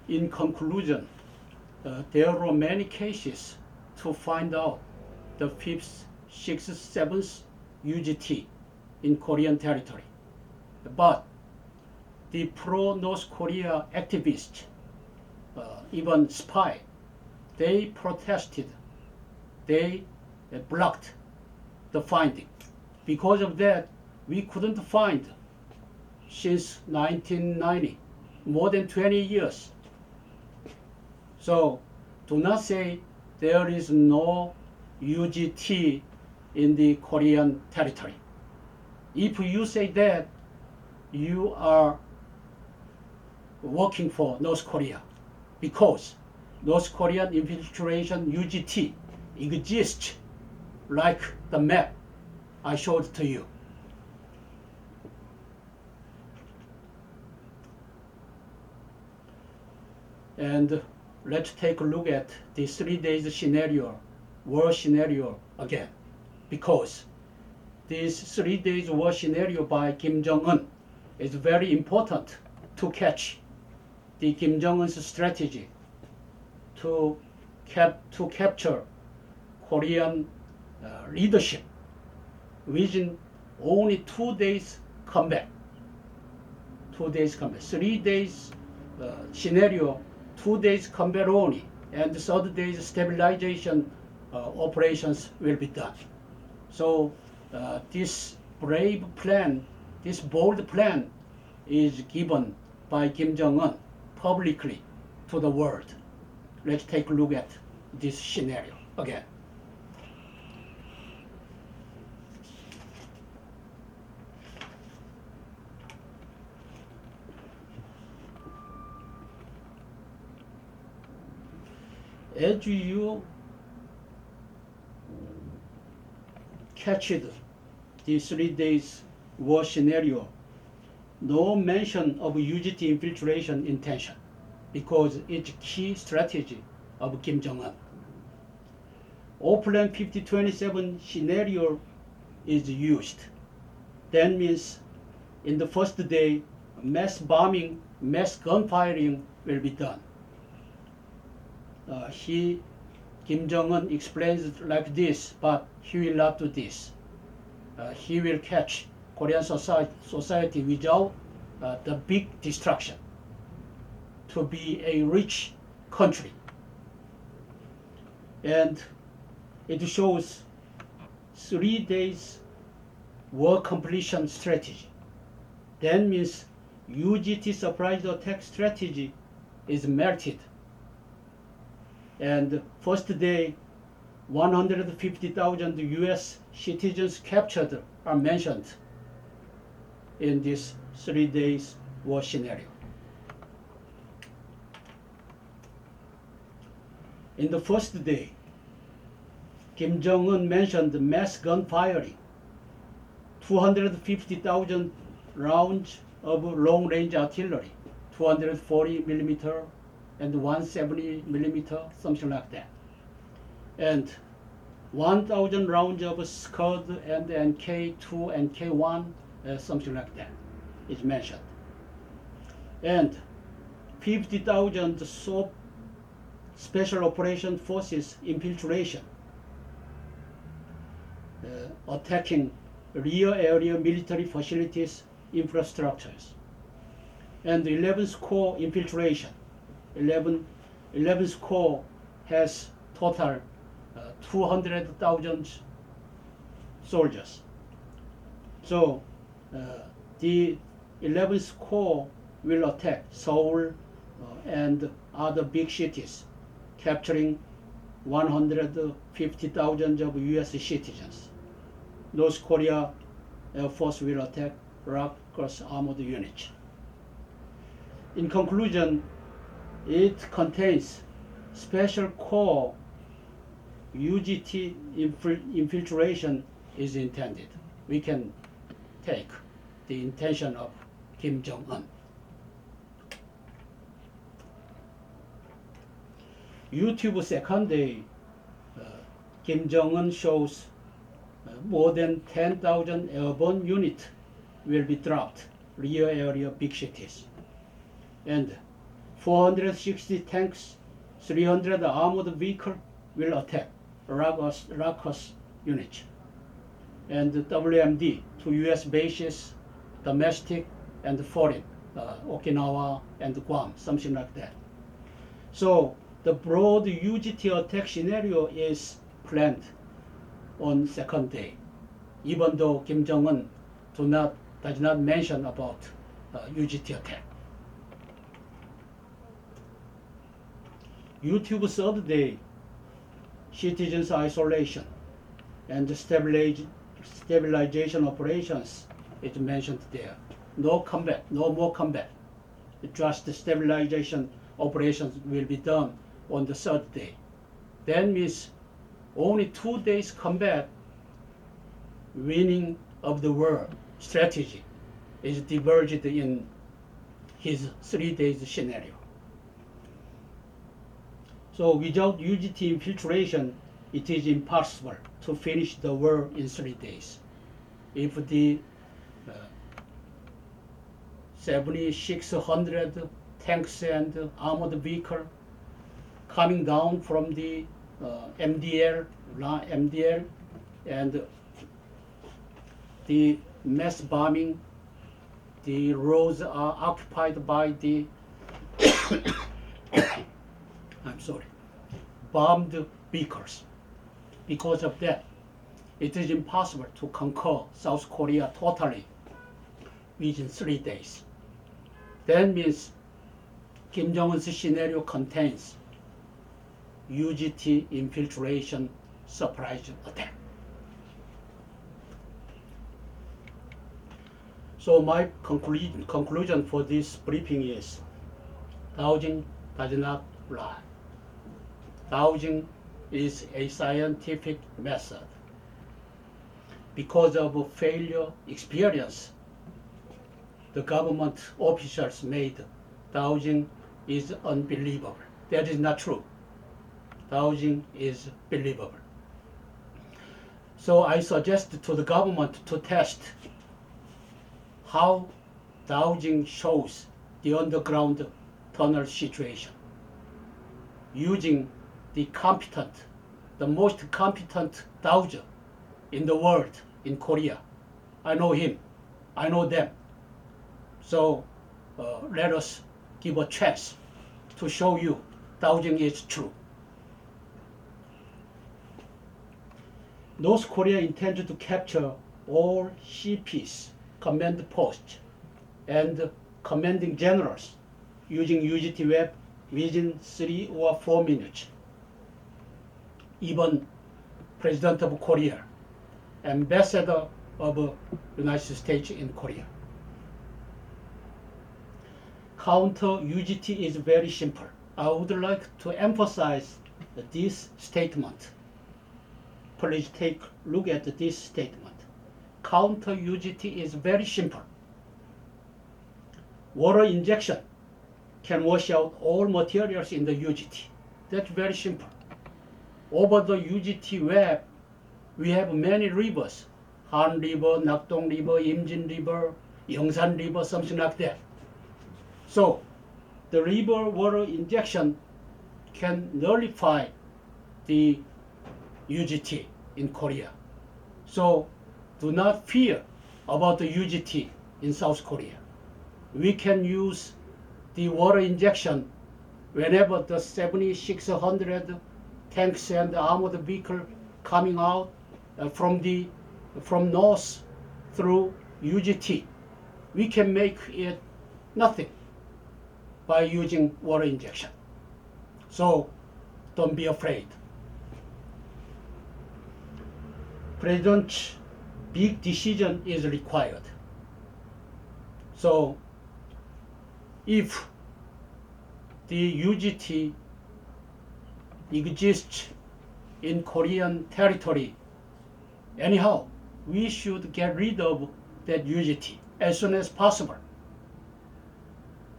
In conclusion, there are many cases to find out the 5th, 6th, 7th UGT in Korean territory. But the pro-North Korea activists, even spy, they protested, they blocked the finding. Because of that, we couldn't find since 1990, more than 20 years. So do not say there is no UGT in the Korean territory. If you say that, you are working for North Korea, because North Korean infiltration UGT exists like the map I showed to you. And let's take a look at the 3 days scenario, war scenario again, because this 3 days war scenario by Kim Jong-un is very important to catch the Kim Jong-un's strategy to capture Korean leadership within only 2 days combat. 2 days combat. 3 days scenario, 2 days combat only, and the third day's stabilization operations will be done. So this brave plan, this bold plan is given by Kim Jong-un publicly to the world. Let's take a look at this scenario again. As you catch the 3 days war scenario, no mention of UGT infiltration intention, because it's key strategy of Kim Jong-un. Plan 5027 scenario is used. That means in the first day, mass bombing, mass gunfiring will be done. Kim Jong-un explains it like this, but he will not do this. He will catch Korean society without the big destruction, to be a rich country. And it shows 3 days war completion strategy. That means UGT surprise attack strategy is melted. And first day, 150,000 US citizens captured are mentioned in this 3 days war scenario. In the first day, Kim Jong-un mentioned mass gun firing, 250,000 rounds of long-range artillery, 240 millimeter and 170 millimeter, something like that. And 1,000 rounds of Scud and K2 and K1, something like that is mentioned. And 50,000 special operation forces infiltration, attacking rear area military facilities, infrastructures. And the 11th Corps infiltration. 11th Corps has total 200,000 soldiers. So the 11th Corps will attack Seoul and other big cities, capturing 150,000 of US citizens. North Korea Air Force will attack R.O.K armored units. In conclusion, it contains special corps UGT infiltration is intended. We can take the intention of Kim Jong-un. YouTube second day, Kim Jong-un shows more than 10,000 airborne units will be dropped rear area big cities. And 460 tanks, 300 armored vehicles will attack R.O.K units, and WMD to U.S. bases, domestic and foreign, Okinawa and Guam, something like that. So the broad UGT attack scenario is planned on second day, even though Kim Jong-Un does not mention about UGT attack. YouTube third day, citizens isolation and stabilization operations is mentioned there. No combat, no more combat. Just stabilization operations will be done on the third day. That means only 2 days combat, winning of the war strategy is diverged in his 3 days scenario. So without UGT infiltration, it is impossible to finish the war in 3 days. If the 7,600 tanks and armored vehicle coming down from the MDL and the mass bombing, the roads are occupied by the bombed vehicles. Because of that, it is impossible to conquer South Korea totally within 3 days. That means Kim Jong-un's scenario contains UGT infiltration surprise attack. So my conclusion for this briefing is dowsing does not lie. Dowsing is a scientific method. Because of a failure experience, the government officials made dowsing is unbelievable. That is not true. Dowsing is believable. So I suggest to the government to test how dowsing shows the underground tunnel situation using the most competent dowser in the world in Korea. I know him, I know them. So let us give a chance to show you dowsing is true. North Korea intends to capture all CPs, command posts, and commanding generals using UGT web within 3 or 4 minutes. Even President of Korea, Ambassador of United States in Korea. Counter UGT is very simple. I would like to emphasize this statement. Please take a look at this statement. Counter UGT is very simple. Water injection can wash out all materials in the UGT. That's very simple. Over the UGT web, we have many rivers. Hahn River, Nakdong River, Imminent River, Yongsan River, something like that. So the river water injection can nullify the UGT in Korea. So do not fear about the UGT in South Korea. We can use the water injection whenever the 7,600 tanks and armored vehicle coming out from north through UGT. We can make it nothing by using water injection. So don't be afraid. President's big decision is required. So if the UGT exists in Korean territory, anyhow, we should get rid of that UGT as soon as possible.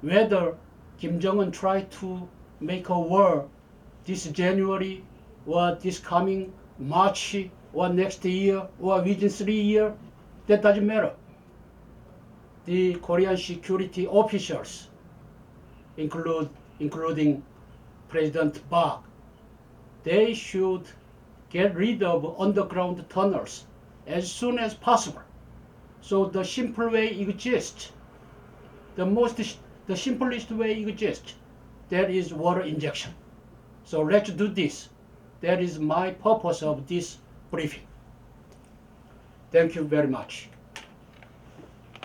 Whether Kim Jong-un try to make a war this January or this coming March or next year or within 3 years, that doesn't matter. The Korean security officials include including President Park, they should get rid of underground tunnels as soon as possible. So the simple way exists. The simplest way exists. That is water injection. So let's do this. That is my purpose of this briefing. Thank you very much.